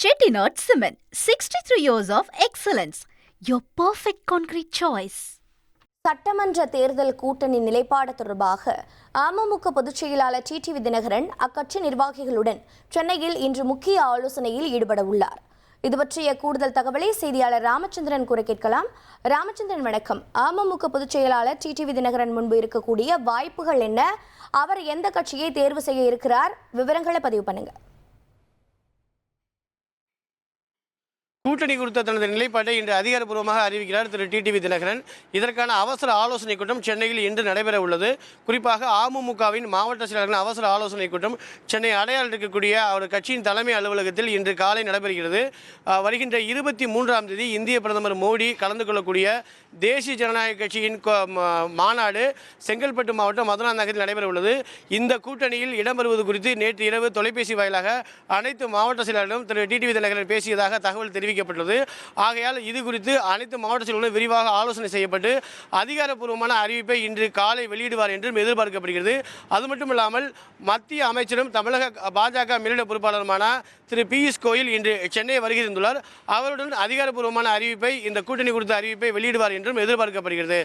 Chettinad Cement, 63 years of excellence. Your perfect concrete choice. சட்டமன்ற தேர்தல் கூட்டணி நிலைப்பாடு தொடர்பாக அமமுக பொதுச் செயலாளர் டிடிவி தினகரன் அக்கட்சி நிர்வாகிகளுடன் சென்னையில் இன்று முக்கிய ஆலோசனையில் ஈடுபட உள்ளார். இது பற்றிய கூடுதல் தகவலை செய்தியாளர் ராமச்சந்திரன் கூற கேட்கலாம். ராமச்சந்திரன் வணக்கம். அமமுக பொதுச் செயலாளர் டிடிவி தினகரன் முன்பு இருக்கக்கூடிய வாய்ப்புகள் என்ன? அவர் எந்த கட்சியை தேர்வு செய்ய இருக்கிறார்? விவரங்களை பதிவு பண்ணுங்க. கூட்டணி குறித்த தனது நிலைப்பாட்டை இன்று அதிகாரப்பூர்வமாக அறிவிக்கிறார் திரு டிடிவி தினகரன். இதற்கான அவசர ஆலோசனை கூட்டம் சென்னையில் இன்று நடைபெற உள்ளது. குறிப்பாக அமமுகவின் மாவட்ட செயலாளர்களின் அவசர ஆலோசனை கூட்டம் சென்னை அடையாறில் இருக்கக்கூடிய அவர் கட்சியின் தலைமை அலுவலகத்தில் இன்று காலை நடைபெறுகிறது. வருகின்ற 23ஆம் தேதி இந்திய பிரதமர் மோடி கலந்து கொள்ளக்கூடிய தேசிய ஜனநாயக கட்சியின் மாநாடு செங்கல்பட்டு மாவட்டம் மதுராந்தகம் நகரில் நடைபெற உள்ளது. இந்த கூட்டணியில் இடம்பெறுவது குறித்து நேற்று இரவு தொலைபேசி வாயிலாக அனைத்து மாவட்ட செயலாளர்களும் திரு டிடிவி தினகரன் பேசியதாக தகவல் தெரிவிக்கப்பட்டுள்ளது. ஆகையால் இது குறித்து அனைத்து மாவட்ட செயலர்களும் விரிவாக ஆலோசனை செய்யப்பட்டு அதிகாரப்பூர்வமான அறிவிப்பை இன்று காலை வெளியிடுவார் என்றும் எதிர்பார்க்கப்படுகிறது. அது மட்டுமில்லாமல் மத்திய அமைச்சரும் தமிழக பாஜக மேலிட பொறுப்பாளருமான திரு பியூஷ் கோயல் இன்று சென்னை வருகை தந்துள்ளார். அவருடன் அதிகாரப்பூர்வமான அறிவிப்பை இந்த கூட்டணி குறித்த அறிவிப்பை வெளியிடுவார் என்றும் எதிர்பார்க்கப்படுகிறது.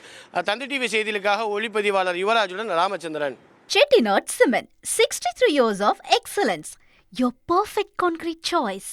தந்தை டிவி செய்திகளுக்காக ஒளிப்பதிவாளர் யுவராஜுடன் Ramachandran. Chettinad Cement, 63 years of excellence. Your perfect concrete choice.